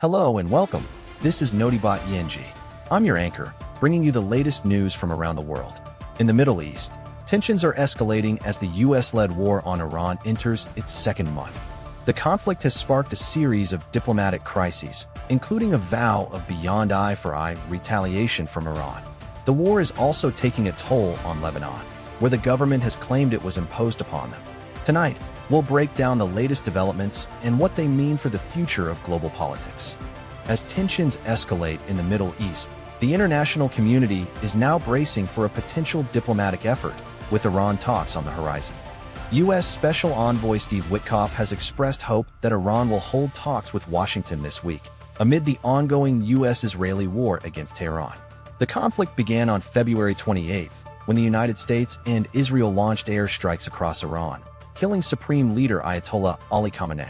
Hello and welcome. This is Notibot Yenji. I'm your anchor, bringing you the latest news from around the world. In the Middle East, tensions are escalating as the US-led war on Iran enters its second month. The conflict has sparked a series of diplomatic crises, including a vow of beyond eye for eye retaliation from Iran. The war is also taking a toll on Lebanon, where the government has claimed it was imposed upon them. Tonight, we'll break down the latest developments and what they mean for the future of global politics. As tensions escalate in the Middle East, the international community is now bracing for a potential diplomatic effort, with Iran talks on the horizon. U.S. Special Envoy Steve Witkoff has expressed hope that Iran will hold talks with Washington this week, amid the ongoing U.S.-Israeli war against Tehran. The conflict began on February 28, when the United States and Israel launched airstrikes across Iran, killing Supreme Leader Ayatollah Ali Khamenei.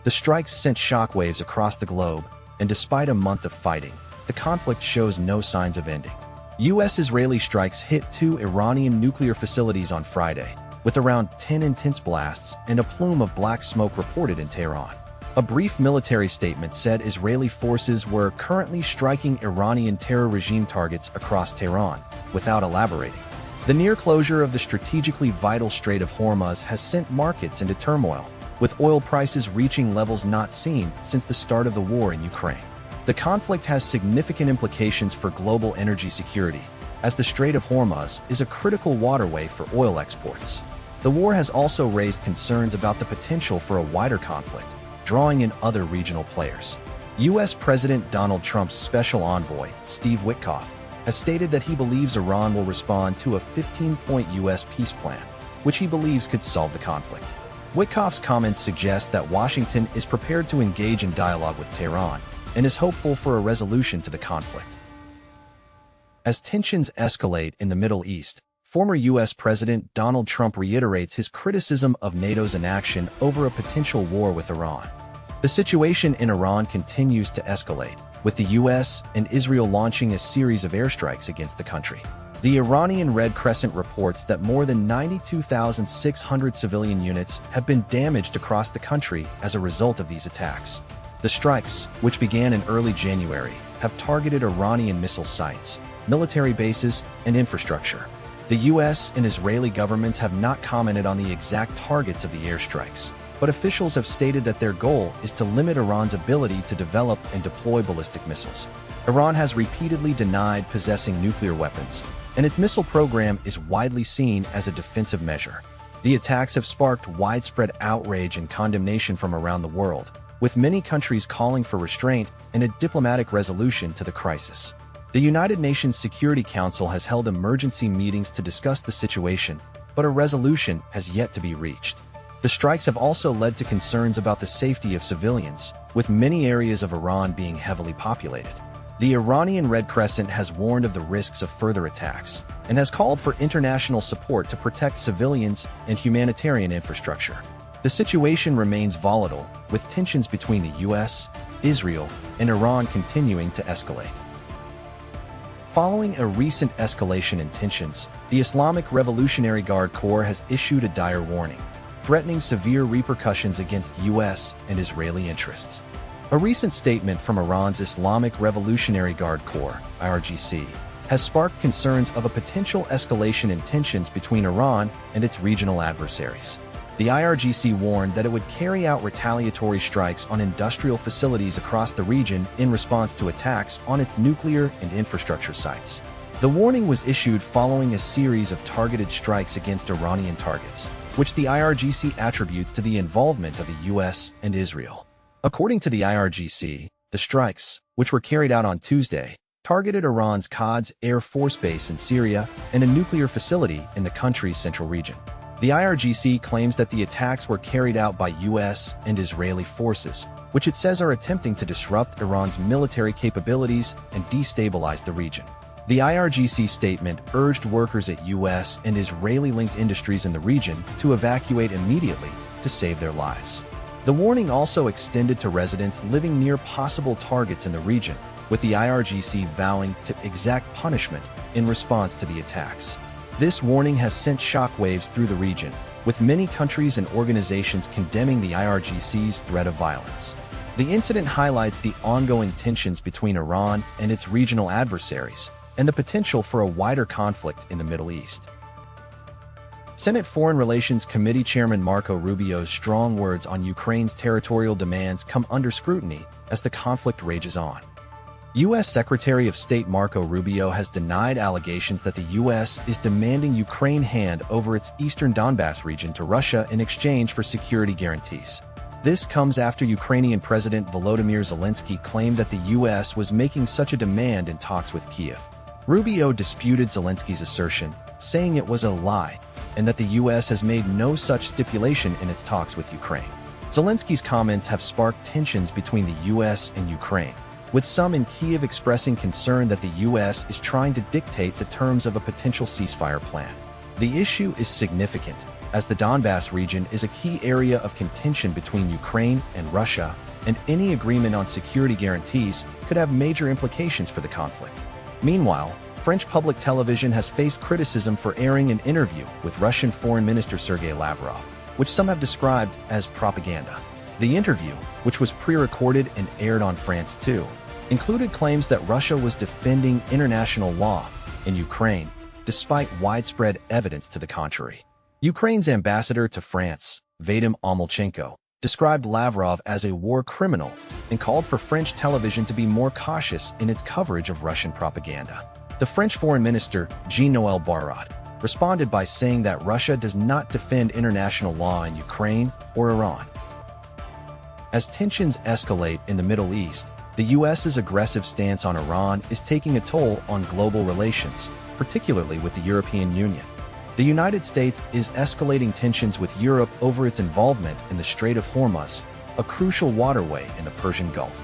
The strikes sent shockwaves across the globe, and despite a month of fighting, the conflict shows no signs of ending. U.S.-Israeli strikes hit 2 Iranian nuclear facilities on Friday, with around 10 intense blasts and a plume of black smoke reported in Tehran. A brief military statement said Israeli forces were currently striking Iranian terror regime targets across Tehran, without elaborating. The near closure of the strategically vital Strait of Hormuz has sent markets into turmoil, with oil prices reaching levels not seen since the start of the war in Ukraine. The conflict has significant implications for global energy security, as the Strait of Hormuz is a critical waterway for oil exports. The war has also raised concerns about the potential for a wider conflict, drawing in other regional players. U.S. President Donald Trump's special envoy, Steve Witkoff, has stated that he believes Iran will respond to a 15-point U.S. peace plan, which he believes could solve the conflict. Witkoff's comments suggest that Washington is prepared to engage in dialogue with Tehran and is hopeful for a resolution to the conflict. As tensions escalate in the Middle East, former U.S. President Donald Trump reiterates his criticism of NATO's inaction over a potential war with Iran. The situation in Iran continues to escalate, with the U.S. and Israel launching a series of airstrikes against the country. The Iranian Red Crescent reports that more than 92,600 civilian units have been damaged across the country as a result of these attacks. The strikes, which began in early January, have targeted Iranian missile sites, military bases, and infrastructure. The U.S. and Israeli governments have not commented on the exact targets of the airstrikes, but officials have stated that their goal is to limit Iran's ability to develop and deploy ballistic missiles. Iran has repeatedly denied possessing nuclear weapons, and its missile program is widely seen as a defensive measure. The attacks have sparked widespread outrage and condemnation from around the world, with many countries calling for restraint and a diplomatic resolution to the crisis. The United Nations Security Council has held emergency meetings to discuss the situation, but a resolution has yet to be reached. The strikes have also led to concerns about the safety of civilians, with many areas of Iran being heavily populated. The Iranian Red Crescent has warned of the risks of further attacks and has called for international support to protect civilians and humanitarian infrastructure. The situation remains volatile, with tensions between the U.S., Israel, and Iran continuing to escalate. Following a recent escalation in tensions, the Islamic Revolutionary Guard Corps has issued a dire warning, threatening severe repercussions against U.S. and Israeli interests. A recent statement from Iran's Islamic Revolutionary Guard Corps, IRGC, has sparked concerns of a potential escalation in tensions between Iran and its regional adversaries. The IRGC warned that it would carry out retaliatory strikes on industrial facilities across the region in response to attacks on its nuclear and infrastructure sites. The warning was issued following a series of targeted strikes against Iranian targets, which the IRGC attributes to the involvement of the U.S. and Israel. According to the IRGC, the strikes, which were carried out on Tuesday, targeted Iran's Quds Air Force Base in Syria and a nuclear facility in the country's central region. The IRGC claims that the attacks were carried out by U.S. and Israeli forces, which it says are attempting to disrupt Iran's military capabilities and destabilize the region. The IRGC statement urged workers at U.S. and Israeli-linked industries in the region to evacuate immediately to save their lives. The warning also extended to residents living near possible targets in the region, with the IRGC vowing to exact punishment in response to the attacks. This warning has sent shockwaves through the region, with many countries and organizations condemning the IRGC's threat of violence. The incident highlights the ongoing tensions between Iran and its regional adversaries, and the potential for a wider conflict in the Middle East. Senate Foreign Relations Committee Chairman Marco Rubio's strong words on Ukraine's territorial demands come under scrutiny as the conflict rages on. U.S. Secretary of State Marco Rubio has denied allegations that the U.S. is demanding Ukraine hand over its eastern Donbas region to Russia in exchange for security guarantees. This comes after Ukrainian President Volodymyr Zelensky claimed that the U.S. was making such a demand in talks with Kyiv. Rubio disputed Zelensky's assertion, saying it was a lie, and that the U.S. has made no such stipulation in its talks with Ukraine. Zelensky's comments have sparked tensions between the U.S. and Ukraine, with some in Kyiv expressing concern that the U.S. is trying to dictate the terms of a potential ceasefire plan. The issue is significant, as the Donbas region is a key area of contention between Ukraine and Russia, and any agreement on security guarantees could have major implications for the conflict. Meanwhile, French public television has faced criticism for airing an interview with Russian Foreign Minister Sergei Lavrov, which some have described as propaganda. The interview, which was pre-recorded and aired on France 2, included claims that Russia was defending international law in Ukraine, despite widespread evidence to the contrary. Ukraine's ambassador to France, Vadim Omolchenko, described Lavrov as a war criminal and called for French television to be more cautious in its coverage of Russian propaganda. The French Foreign Minister, Jean-Noël Barrot, responded by saying that Russia does not defend international law in Ukraine or Iran. As tensions escalate in the Middle East, the U.S.'s aggressive stance on Iran is taking a toll on global relations, particularly with the European Union. The United States is escalating tensions with Europe over its involvement in the Strait of Hormuz, a crucial waterway in the Persian Gulf.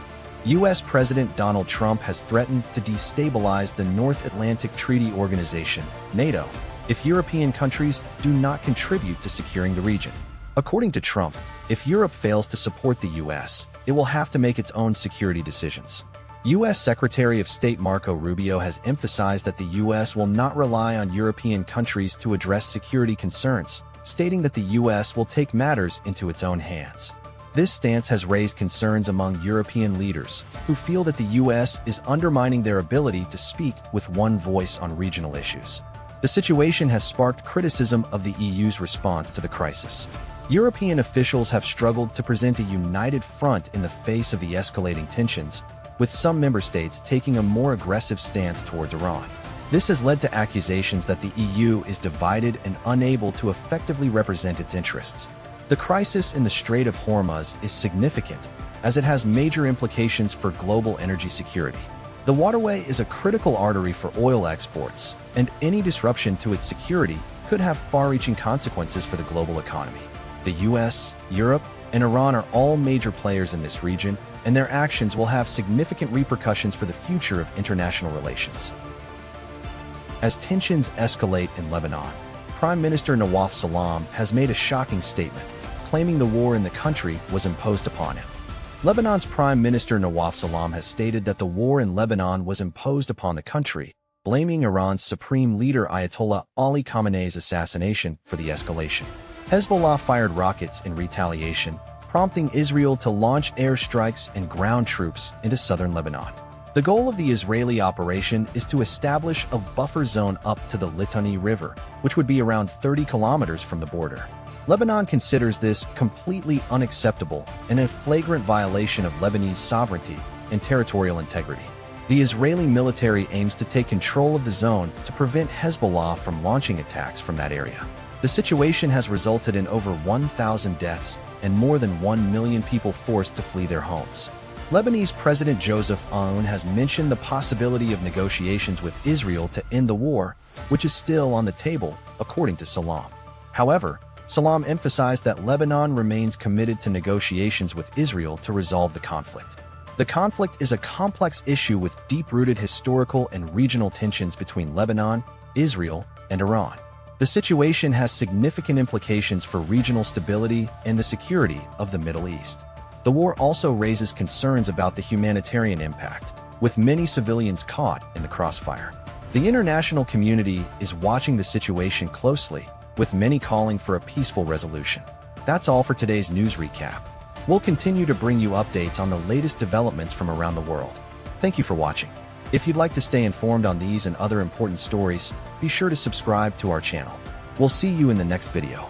U.S. President Donald Trump has threatened to destabilize the North Atlantic Treaty Organization, NATO, if European countries do not contribute to securing the region. According to Trump, if Europe fails to support the U.S., it will have to make its own security decisions. U.S. Secretary of State Marco Rubio has emphasized that the U.S. will not rely on European countries to address security concerns, stating that the U.S. will take matters into its own hands. This stance has raised concerns among European leaders, who feel that the U.S. is undermining their ability to speak with one voice on regional issues. The situation has sparked criticism of the EU's response to the crisis. European officials have struggled to present a united front in the face of the escalating tensions, with some member states taking a more aggressive stance towards Iran. This has led to accusations that the EU is divided and unable to effectively represent its interests. The crisis in the Strait of Hormuz is significant, as it has major implications for global energy security. The waterway is a critical artery for oil exports, and any disruption to its security could have far-reaching consequences for the global economy. The US, Europe, and Iran are all major players in this region, and their actions will have significant repercussions for the future of international relations. As tensions escalate in Lebanon, Prime Minister Nawaf Salam has made a shocking statement, claiming the war in the country was imposed upon him. Lebanon's Prime Minister Nawaf Salam has stated that the war in Lebanon was imposed upon the country, blaming Iran's supreme leader Ayatollah Ali Khamenei's assassination for the escalation. Hezbollah fired rockets in retaliation, prompting Israel to launch airstrikes and ground troops into southern Lebanon. The goal of the Israeli operation is to establish a buffer zone up to the Litani River, which would be around 30 kilometers from the border. Lebanon considers this completely unacceptable and a flagrant violation of Lebanese sovereignty and territorial integrity. The Israeli military aims to take control of the zone to prevent Hezbollah from launching attacks from that area. The situation has resulted in over 1,000 deaths and more than 1 million people forced to flee their homes. Lebanese President Joseph Aoun has mentioned the possibility of negotiations with Israel to end the war, which is still on the table, according to Salam. However, Salam emphasized that Lebanon remains committed to negotiations with Israel to resolve the conflict. The conflict is a complex issue with deep-rooted historical and regional tensions between Lebanon, Israel, and Iran. The situation has significant implications for regional stability and the security of the Middle East. The war also raises concerns about the humanitarian impact, with many civilians caught in the crossfire. The international community is watching the situation closely, with many calling for a peaceful resolution. That's all for today's news recap. We'll continue to bring you updates on the latest developments from around the world. Thank you for watching. If you'd like to stay informed on these and other important stories, be sure to subscribe to our channel. We'll see you in the next video.